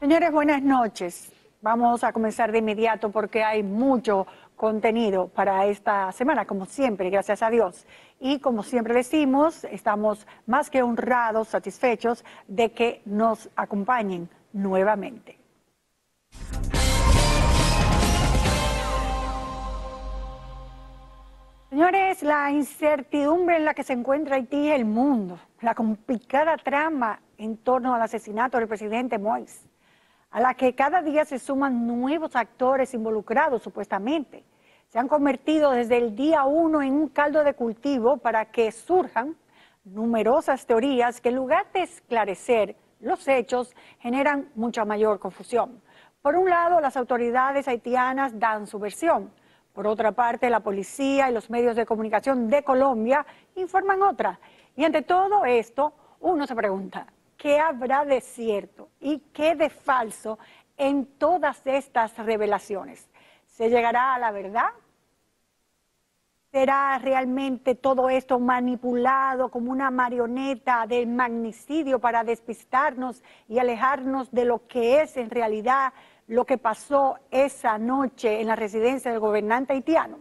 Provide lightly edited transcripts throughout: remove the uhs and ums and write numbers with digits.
Señores, buenas noches. Vamos a comenzar de inmediato porque hay mucho contenido para esta semana, como siempre, gracias a Dios. Y como siempre decimos, estamos más que honrados, satisfechos de que nos acompañen nuevamente. Señores, la incertidumbre en la que se encuentra Haití y el mundo, la complicada trama en torno al asesinato del presidente Moïse, a la que cada día se suman nuevos actores involucrados supuestamente, se han convertido desde el día 1 en un caldo de cultivo para que surjan numerosas teorías que en lugar de esclarecer los hechos generan mucha mayor confusión. Por un lado, las autoridades haitianas dan su versión. Por otra parte, la policía y los medios de comunicación de Colombia informan otra. Y ante todo esto, uno se pregunta, ¿qué habrá de cierto y qué de falso en todas estas revelaciones? ¿Se llegará a la verdad? ¿Será realmente todo esto manipulado como una marioneta del magnicidio para despistarnos y alejarnos de lo que es en realidad lo que pasó esa noche en la residencia del gobernante haitiano?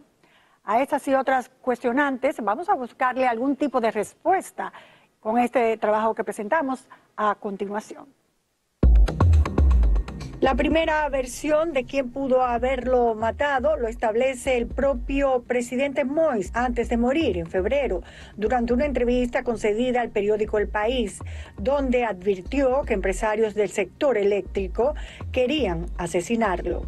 A estas y otras cuestionantes vamos a buscarle algún tipo de respuesta con este trabajo que presentamos a continuación. La primera versión de quién pudo haberlo matado lo establece el propio presidente Moïse antes de morir en febrero, durante una entrevista concedida al periódico El País, donde advirtió que empresarios del sector eléctrico querían asesinarlo.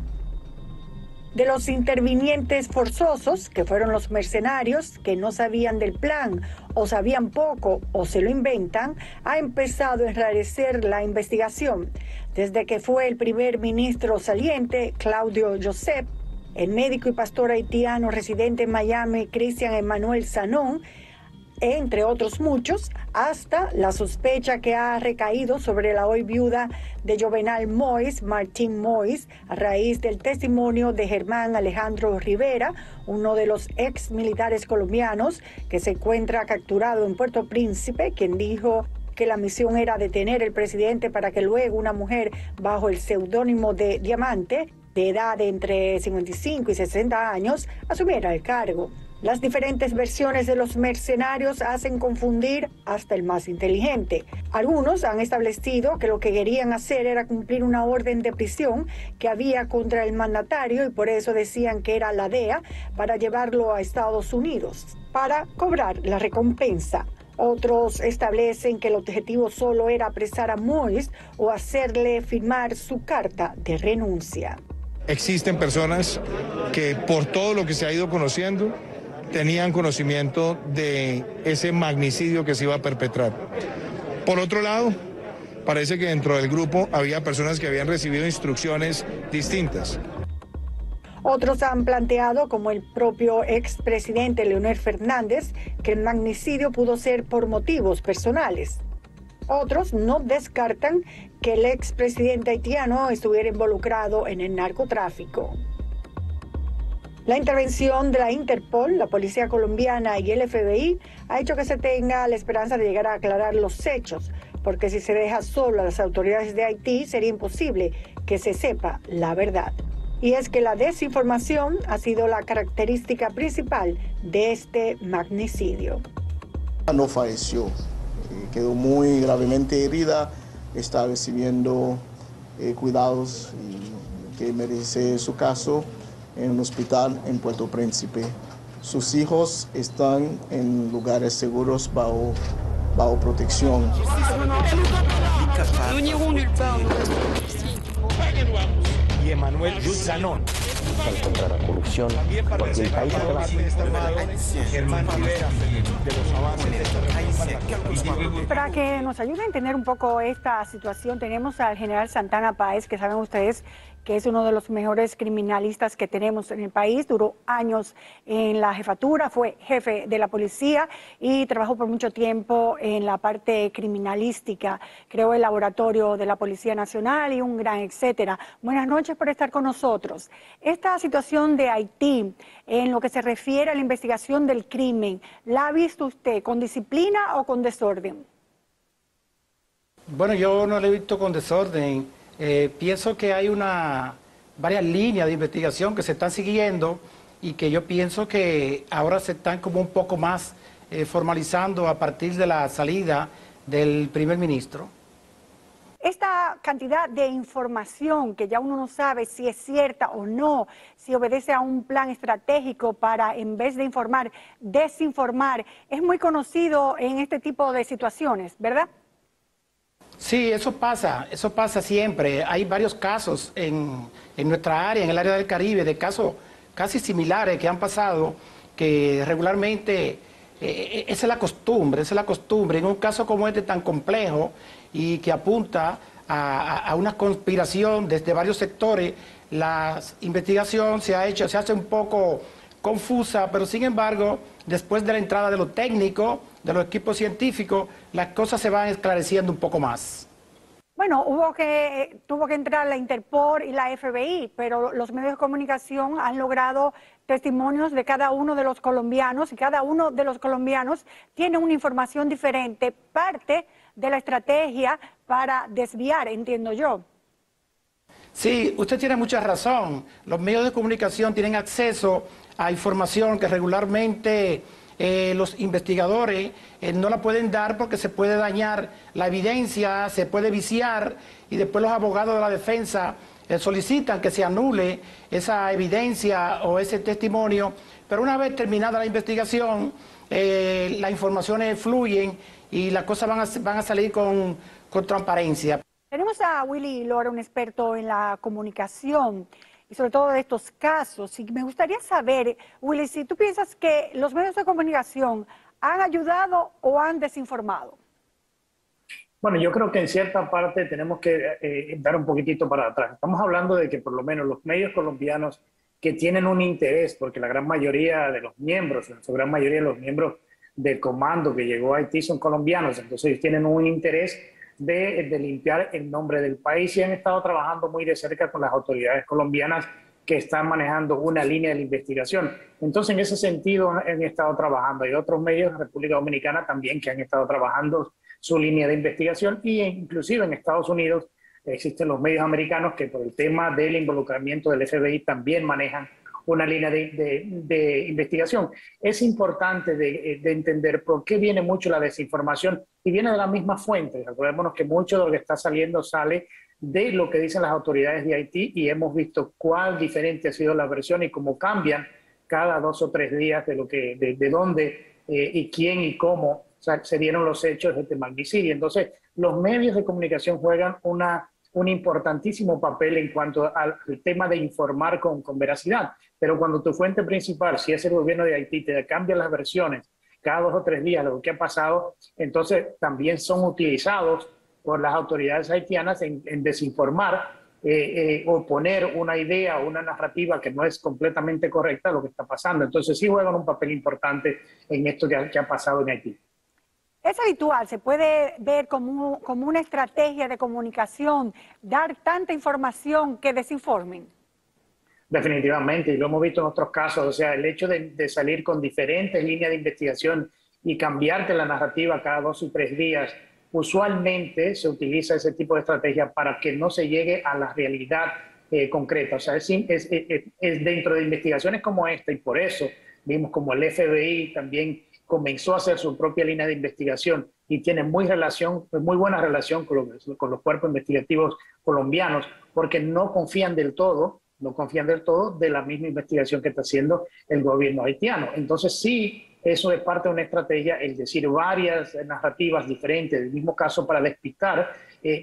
De los intervinientes forzosos, que fueron los mercenarios que no sabían del plan o sabían poco o se lo inventan, ha empezado a enrarecer la investigación. Desde que fue el primer ministro saliente, Claudio Joseph, el médico y pastor haitiano residente en Miami, Cristian Emmanuel Sanón, entre otros muchos, hasta la sospecha que ha recaído sobre la hoy viuda de Jovenel Moïse, Martín Moïse, a raíz del testimonio de Germán Alejandro Rivera, uno de los ex militares colombianos que se encuentra capturado en Puerto Príncipe, quien dijo que la misión era detener al presidente para que luego una mujer bajo el seudónimo de Diamante, de edad de entre 55 y 60 años, asumiera el cargo. Las diferentes versiones de los mercenarios hacen confundir hasta el más inteligente. Algunos han establecido que lo que querían hacer era cumplir una orden de prisión que había contra el mandatario y por eso decían que era la DEA para llevarlo a Estados Unidos para cobrar la recompensa. Otros establecen que el objetivo solo era apresar a Moïse o hacerle firmar su carta de renuncia. Existen personas que por todo lo que se ha ido conociendo tenían conocimiento de ese magnicidio que se iba a perpetrar. Por otro lado, parece que dentro del grupo había personas que habían recibido instrucciones distintas. Otros han planteado, como el propio expresidente Leonel Fernández, que el magnicidio pudo ser por motivos personales. Otros no descartan que el expresidente haitiano estuviera involucrado en el narcotráfico. La intervención de la Interpol, la Policía Colombiana y el FBI ha hecho que se tenga la esperanza de llegar a aclarar los hechos, porque si se deja solo a las autoridades de Haití sería imposible que se sepa la verdad. Y es que la desinformación ha sido la característica principal de este magnicidio. No falleció, quedó muy gravemente herida, está recibiendo cuidados que merece su caso en un hospital en Puerto Príncipe. Sus hijos están en lugares seguros bajo protección. Y Emmanuel Sanón. Contra la corrupción, porque el país Para que nos ayude a entender un poco esta situación, tenemos al general Santana Páez, que saben ustedes que es uno de los mejores criminalistas que tenemos en el país. Duró años en la jefatura, fue jefe de la policía y trabajó por mucho tiempo en la parte criminalística. Creó el laboratorio de la Policía Nacional y un gran etcétera. Buenas noches por estar con nosotros. Esta situación de Haití, en lo que se refiere a la investigación del crimen, ¿la ha visto usted con disciplina o con desorden? Bueno, yo no lo he visto con desorden. Pienso que hay varias líneas de investigación que se están siguiendo y que yo pienso que ahora se están como un poco más formalizando a partir de la salida del primer ministro. Esta cantidad de información que ya uno no sabe si es cierta o no, si obedece a un plan estratégico para, en vez de informar, desinformar, es muy conocido en este tipo de situaciones, ¿verdad? Sí, eso pasa siempre. Hay varios casos en nuestra área, en el área del Caribe, de casos casi similares que han pasado, que regularmente esa es la costumbre. En un caso como este tan complejo y que apunta a una conspiración desde varios sectores, la investigación se hace un poco confusa, pero sin embargo, después de la entrada de los técnicos, de los equipos científicos, las cosas se van esclareciendo un poco más. Bueno, tuvo que entrar la Interpol y la FBI, pero los medios de comunicación han logrado testimonios de cada uno de los colombianos y cada uno de los colombianos tiene una información diferente, parte de la estrategia para desviar, entiendo yo. Sí, usted tiene mucha razón. Los medios de comunicación tienen acceso a información que regularmente los investigadores no la pueden dar porque se puede dañar la evidencia, se puede viciar y después los abogados de la defensa solicitan que se anule esa evidencia o ese testimonio, pero una vez terminada la investigación, las informaciones fluyen y las cosas van a salir con transparencia. Tenemos a Willy Lora, un experto en la comunicación y sobre todo de estos casos. Y me gustaría saber, Willy, si tú piensas que los medios de comunicación han ayudado o han desinformado. Bueno, yo creo que en cierta parte tenemos que dar un poquitito para atrás. Estamos hablando de que por lo menos los medios colombianos que tienen un interés, porque la gran mayoría de los miembros, la gran mayoría de los miembros del comando que llegó a Haití son colombianos, entonces ellos tienen un interés de limpiar el nombre del país y han estado trabajando muy de cerca con las autoridades colombianas que están manejando una línea de la investigación. Entonces, en ese sentido han estado trabajando. Hay otros medios en República Dominicana también que han estado trabajando su línea de investigación y inclusive en Estados Unidos existen los medios americanos que por el tema del involucramiento del FBI también manejan una línea de investigación. Es importante de entender por qué viene mucho la desinformación y viene de la misma fuente. Recordémonos que mucho de lo que está saliendo sale de lo que dicen las autoridades de Haití y hemos visto cuál diferente ha sido la versión y cómo cambian cada 2 o 3 días de dónde y quién y cómo se dieron los hechos de este magnicidio. Entonces, los medios de comunicación juegan un importantísimo papel en cuanto al tema de informar con veracidad. Pero cuando tu fuente principal, si es el gobierno de Haití, te cambia las versiones cada 2 o 3 días de lo que ha pasado, entonces también son utilizados por las autoridades haitianas en desinformar o poner una idea o una narrativa que no es completamente correcta a lo que está pasando. Entonces sí juegan un papel importante en esto que ha pasado en Haití. Es habitual, se puede ver como una estrategia de comunicación, dar tanta información que desinformen. Definitivamente, y lo hemos visto en otros casos, o sea, el hecho de salir con diferentes líneas de investigación y cambiarte la narrativa cada 2 o 3 días, usualmente se utiliza ese tipo de estrategia para que no se llegue a la realidad concreta. O sea, es dentro de investigaciones como esta, y por eso vimos como el FBI también comenzó a hacer su propia línea de investigación y tiene muy buena relación con los cuerpos investigativos colombianos, porque no confían del todo de la misma investigación que está haciendo el gobierno haitiano. Entonces sí, eso es parte de una estrategia, el decir varias narrativas diferentes del mismo caso para despistar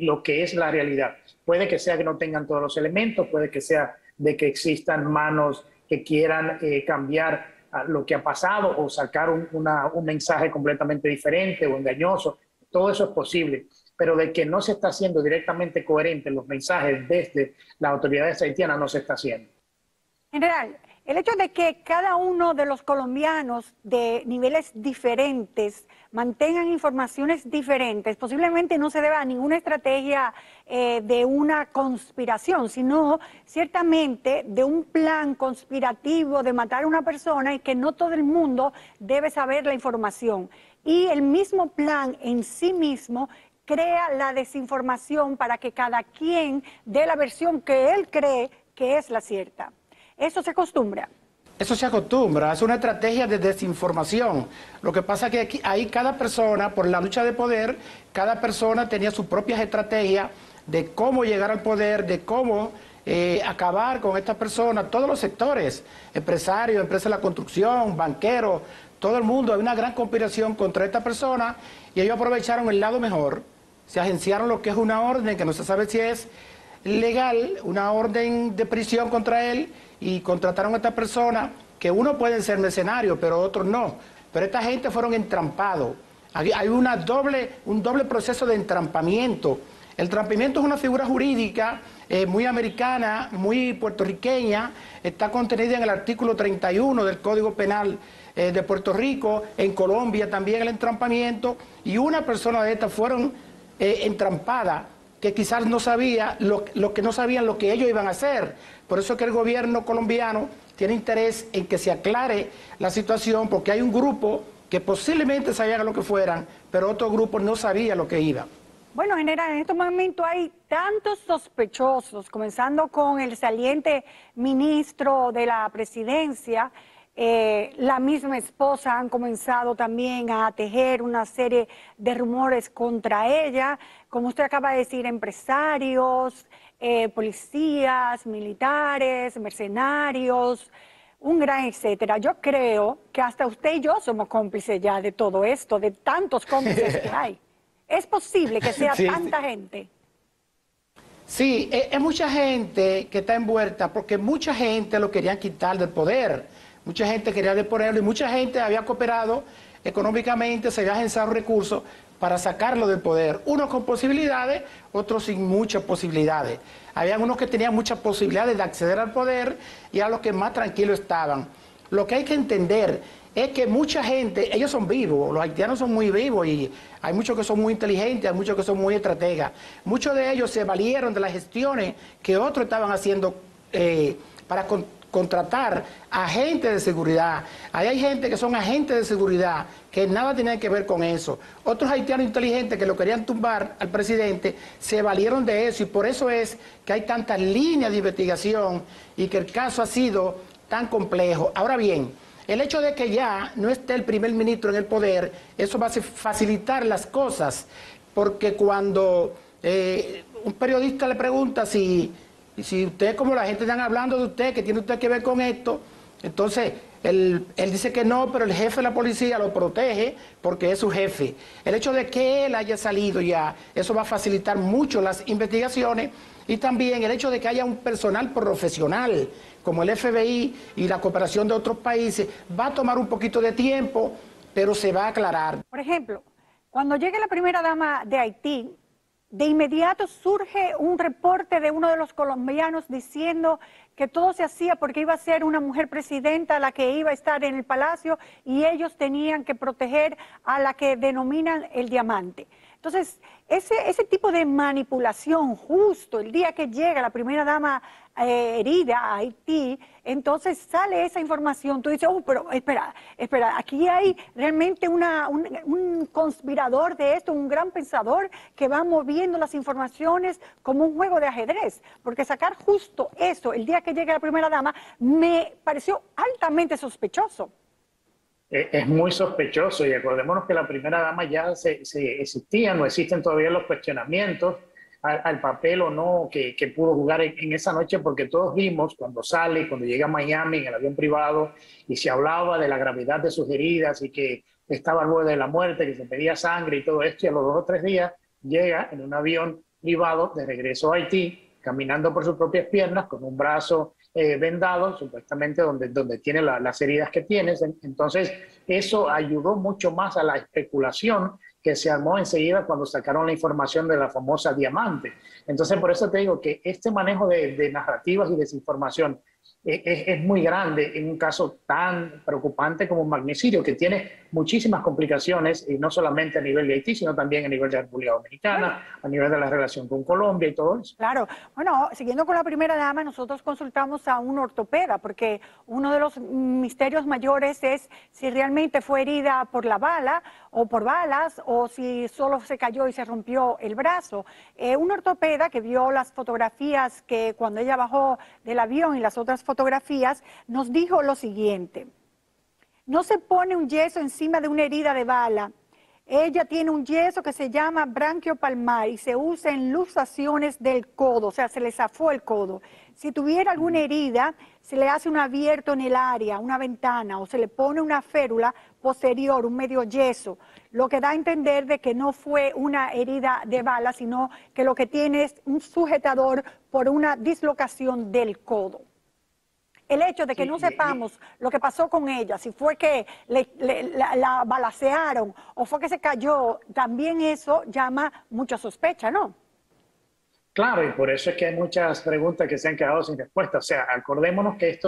lo que es la realidad. Puede que sea que no tengan todos los elementos, puede que sea de que existan manos que quieran cambiar lo que ha pasado o sacar un mensaje completamente diferente o engañoso. Todo eso es posible, pero de que no se está haciendo directamente coherente los mensajes desde las autoridades haitianas no se está haciendo. General, el hecho de que cada uno de los colombianos de niveles diferentes mantengan informaciones diferentes, posiblemente no se deba a ninguna estrategia de una conspiración, sino ciertamente de un plan conspirativo de matar a una persona y que no todo el mundo debe saber la información. Y el mismo plan en sí mismo crea la desinformación para que cada quien dé la versión que él cree que es la cierta. Eso se acostumbra. Eso se acostumbra, es una estrategia de desinformación. Lo que pasa es que aquí, ahí cada persona, por la lucha de poder, cada persona tenía sus propias estrategias de cómo llegar al poder, de cómo acabar con estas personas, todos los sectores, empresarios, empresas de la construcción, banqueros, todo el mundo. Hay una gran conspiración contra esta persona y ellos aprovecharon el lado mejor, se agenciaron lo que es una orden que no se sabe si es legal, una orden de prisión contra él, y contrataron a esta persona, que uno puede ser mercenario, pero otros no. Pero esta gente fueron entrampados. Hay un doble proceso de entrampamiento. El entrampamiento es una figura jurídica muy americana, muy puertorriqueña, está contenida en el artículo 31 del Código Penal de Puerto Rico, en Colombia también el entrampamiento, y una persona de estas fueron entrampadas, que quizás no sabía lo que no sabían lo que ellos iban a hacer. Por eso es que el gobierno colombiano tiene interés en que se aclare la situación, porque hay un grupo que posiblemente sabía lo que fueran, pero otro grupo no sabía lo que iba. Bueno, general, en estos momentos hay tantos sospechosos, comenzando con el saliente ministro de la presidencia. La misma esposa han comenzado también a tejer una serie de rumores contra ella, como usted acaba de decir, empresarios, policías, militares, mercenarios, un gran etcétera. Yo creo que hasta usted y yo somos cómplices ya de todo esto, de tantos cómplices que hay. ¿Es posible que sea tanta gente? Sí, es mucha gente que está envuelta, porque mucha gente lo querían quitar del poder. Mucha gente quería deponerlo y mucha gente había cooperado económicamente, se había agenciado recursos para sacarlo del poder. Unos con posibilidades, otros sin muchas posibilidades. Habían unos que tenían muchas posibilidades de acceder al poder y a los que más tranquilos estaban. Lo que hay que entender es que mucha gente, ellos son vivos, los haitianos son muy vivos y hay muchos que son muy inteligentes, hay muchos que son muy estrategas. Muchos de ellos se valieron de las gestiones que otros estaban haciendo para contratar agentes de seguridad. Ahí hay gente que son agentes de seguridad que nada tienen que ver con eso. Otros haitianos inteligentes que lo querían tumbar al presidente se valieron de eso, y por eso es que hay tantas líneas de investigación y que el caso ha sido tan complejo. Ahora bien, el hecho de que ya no esté el primer ministro en el poder, eso va a facilitar las cosas, porque cuando un periodista le pregunta si usted, como la gente están hablando de usted, que tiene usted que ver con esto, entonces él dice que no, pero el jefe de la policía lo protege porque es su jefe. El hecho de que él haya salido ya, eso va a facilitar mucho las investigaciones, y también el hecho de que haya un personal profesional como el FBI y la cooperación de otros países, va a tomar un poquito de tiempo, pero se va a aclarar. Por ejemplo, cuando llegue la primera dama de Haití, de inmediato surge un reporte de uno de los colombianos diciendo que todo se hacía porque iba a ser una mujer presidenta la que iba a estar en el palacio y ellos tenían que proteger a la que denominan el diamante. Entonces, ese tipo de manipulación justo el día que llega la primera dama herida a Haití, entonces sale esa información, tú dices, pero espera, aquí hay realmente un conspirador de esto, un gran pensador que va moviendo las informaciones como un juego de ajedrez, porque sacar justo eso el día que llegue la primera dama me pareció altamente sospechoso. Es muy sospechoso, y acordémonos que la primera dama ya existían, no existen todavía los cuestionamientos al papel o no que pudo jugar en esa noche, porque todos vimos cuando sale, cuando llega a Miami en el avión privado y se hablaba de la gravedad de sus heridas y que estaba al borde de la muerte, que se pedía sangre y todo esto, y a los 2 o 3 días llega en un avión privado de regreso a Haití, caminando por sus propias piernas, con un brazo vendado, supuestamente donde tiene las heridas que tienes. Entonces, eso ayudó mucho más a la especulación que se armó enseguida cuando sacaron la información de la famosa diamante. Entonces, por eso te digo que este manejo de narrativas y desinformación es muy grande en un caso tan preocupante como un magnicidio, que tiene muchísimas complicaciones, y no solamente a nivel de Haití, sino también a nivel de la República Dominicana, a nivel de la relación con Colombia y todo eso. Claro, bueno, siguiendo con la primera dama, nosotros consultamos a un ortopeda, porque uno de los misterios mayores es si realmente fue herida por la bala o por balas, o si solo se cayó y se rompió el brazo. Un ortopeda que vio las fotografías que cuando ella bajó del avión y las otras fotografías, nos dijo lo siguiente: no se pone un yeso encima de una herida de bala. Ella tiene un yeso que se llama branquiopalmar y se usa en luxaciones del codo, o sea, se le zafó el codo. Si tuviera alguna herida, se le hace un abierto en el área, una ventana, o se le pone una férula posterior, un medio yeso, lo que da a entender de que no fue una herida de bala, sino que lo que tiene es un sujetador por una dislocación del codo. El hecho de que no sepamos lo que pasó con ella, si fue que la balacearon o fue que se cayó, también eso llama mucha sospecha, ¿no? Claro, y por eso es que hay muchas preguntas que se han quedado sin respuesta. O sea, acordémonos que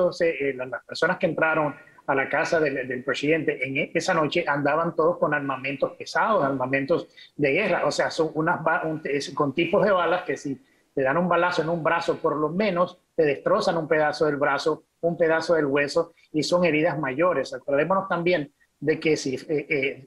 las personas que entraron a la casa del presidente en esa noche andaban todos con armamentos pesados, armamentos de guerra. O sea, son con tipos de balas que si te dan un balazo en un brazo, por lo menos te destrozan un pedazo del brazo, un pedazo del hueso, y son heridas mayores. Acordémonos también de que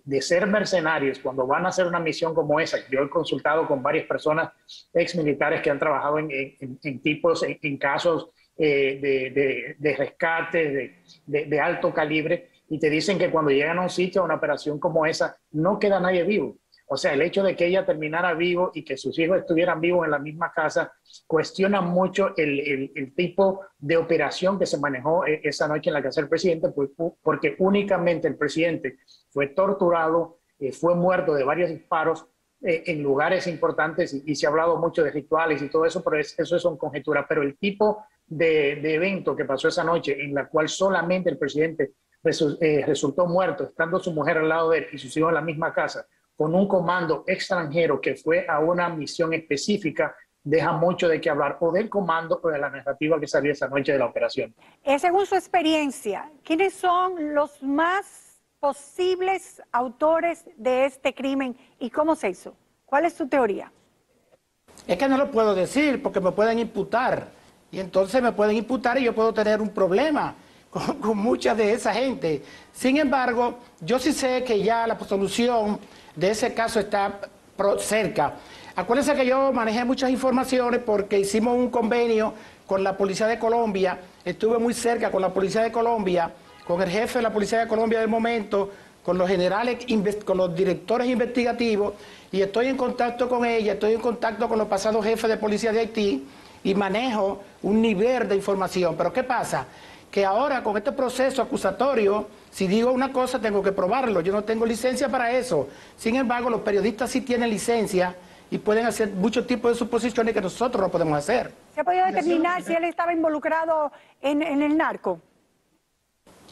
de ser mercenarios, cuando van a hacer una misión como esa, yo he consultado con varias personas ex militares que han trabajado en casos de rescate, de alto calibre, y te dicen que cuando llegan a un sitio, a una operación como esa, no queda nadie vivo. O sea, el hecho de que ella terminara vivo y que sus hijos estuvieran vivos en la misma casa cuestiona mucho el tipo de operación que se manejó esa noche en la casa del presidente, porque únicamente el presidente fue torturado, fue muerto de varios disparos en lugares importantes, y se ha hablado mucho de rituales y todo eso, pero eso son conjeturas. Pero el tipo de evento que pasó esa noche, en la cual solamente el presidente resultó muerto, estando su mujer al lado de él y sus hijos en la misma casa, con un comando extranjero que fue a una misión específica, deja mucho de qué hablar, o del comando o de la narrativa que salió esa noche de la operación. Según su experiencia, ¿quiénes son los más posibles autores de este crimen y cómo se hizo? ¿Cuál es su teoría? Es que no lo puedo decir porque me pueden imputar, y entonces me pueden imputar y yo puedo tener un problema con mucha de esa gente. Sin embargo, yo sí sé que ya la solución de ese caso está cerca. Acuérdense que yo manejé muchas informaciones porque hicimos un convenio con la Policía de Colombia, estuve muy cerca con la Policía de Colombia, con el jefe de la Policía de Colombia del momento, con los generales, con los directores investigativos, y estoy en contacto con ella, estoy en contacto con los pasados jefes de policía de Haití, y manejo un nivel de información. Pero ¿qué pasa? Que ahora con este proceso acusatorio, si digo una cosa tengo que probarlo, yo no tengo licencia para eso. Sin embargo, los periodistas sí tienen licencia y pueden hacer muchos tipos de suposiciones que nosotros no podemos hacer. ¿Se ha podido determinar si él estaba involucrado en el narco?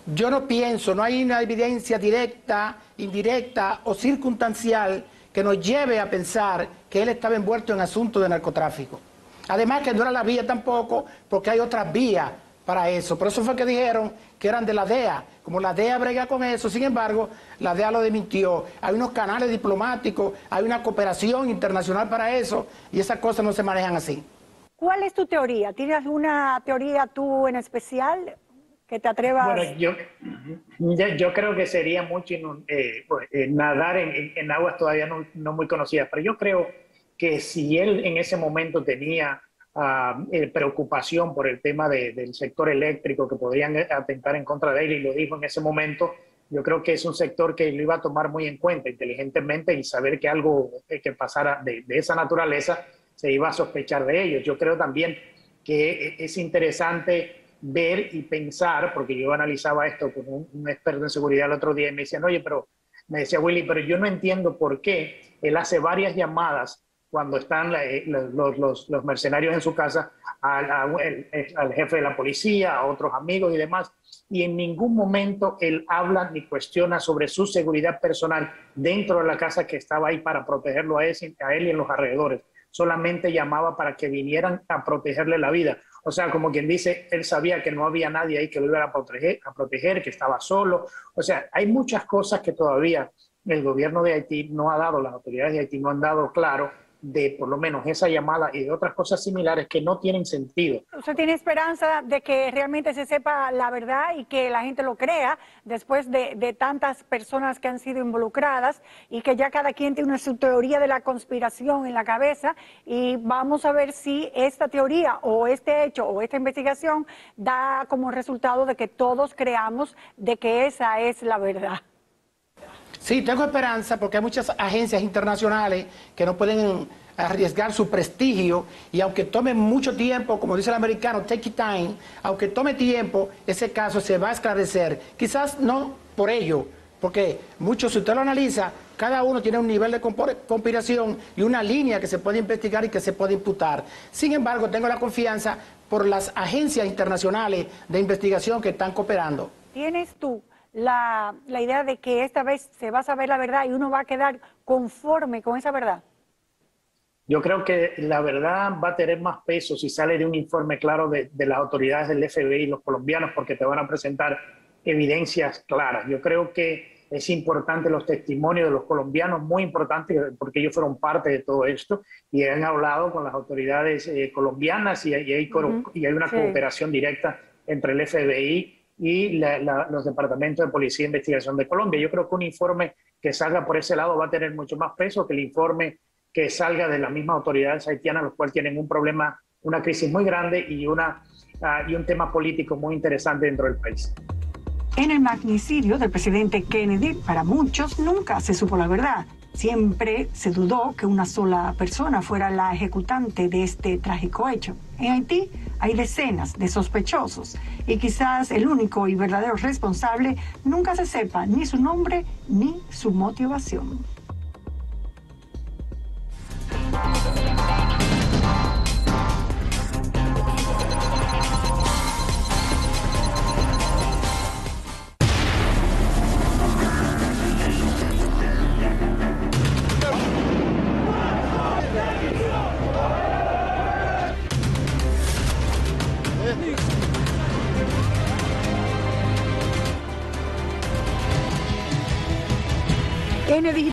Yo no pienso, no hay una evidencia directa, indirecta o circunstancial que nos lleve a pensar que él estaba envuelto en asuntos de narcotráfico. Además que no era la vía tampoco, porque hay otras vías para eso. Por eso fue que dijeron que eran de la DEA. Como la DEA brega con eso, sin embargo, la DEA lo desmintió. Hay unos canales diplomáticos, hay una cooperación internacional para eso, y esas cosas no se manejan así. ¿Cuál es tu teoría? ¿Tienes alguna teoría tú en especial que te atrevas? Bueno, yo creo que sería mucho nadar en aguas todavía no muy conocidas, pero yo creo que si él en ese momento tenía preocupación por el tema del sector eléctrico, que podrían atentar en contra de él, y lo dijo en ese momento, yo creo que es un sector que lo iba a tomar muy en cuenta inteligentemente, y saber que algo que pasara de esa naturaleza se iba a sospechar de ellos. Yo creo también que es interesante ver y pensar, porque yo analizaba esto con un experto en seguridad el otro día, y me decían, oye, me decía Willy, pero yo no entiendo por qué él hace varias llamadas cuando están los mercenarios en su casa, al jefe de la policía, a otros amigos y demás, y en ningún momento él habla ni cuestiona sobre su seguridad personal dentro de la casa que estaba ahí para protegerlo a él y en los alrededores. Solamente llamaba para que vinieran a protegerle la vida. O sea, como quien dice, él sabía que no había nadie ahí que lo iba a proteger, que estaba solo. O sea, hay muchas cosas que todavía el gobierno de Haití no ha dado, las autoridades de Haití no han dado claro de por lo menos esa llamada y de otras cosas similares que no tienen sentido. ¿Usted tiene esperanza de que realmente se sepa la verdad y que la gente lo crea después de tantas personas que han sido involucradas y que ya cada quien tiene su teoría de la conspiración en la cabeza? Y vamos a ver si esta teoría o este hecho o esta investigación da como resultado de que todos creamos de que esa es la verdad. Sí, tengo esperanza porque hay muchas agencias internacionales que no pueden arriesgar su prestigio y aunque tome mucho tiempo, como dice el americano, take it time, aunque tome tiempo, ese caso se va a esclarecer. Quizás no por ello, porque mucho, si usted lo analiza, cada uno tiene un nivel de conspiración y una línea que se puede investigar y que se puede imputar. Sin embargo, tengo la confianza por las agencias internacionales de investigación que están cooperando. ¿Tienes tú la idea de que esta vez se va a saber la verdad y uno va a quedar conforme con esa verdad? Yo creo que la verdad va a tener más peso si sale de un informe claro de las autoridades del FBI y los colombianos, porque te van a presentar evidencias claras. Yo creo que es importante los testimonios de los colombianos, muy importante, porque ellos fueron parte de todo esto y han hablado con las autoridades colombianas y hay una cooperación directa entre el FBI y los departamentos de policía e investigación de Colombia. Yo creo que un informe que salga por ese lado va a tener mucho más peso que el informe que salga de las mismas autoridades haitianas, los cuales tienen un problema, una crisis muy grande y un tema político muy interesante dentro del país. En el magnicidio del presidente Kennedy, para muchos nunca se supo la verdad. Siempre se dudó que una sola persona fuera la ejecutante de este trágico hecho. En Haití hay decenas de sospechosos y quizás el único y verdadero responsable nunca se sepa ni su nombre ni su motivación. Kennedy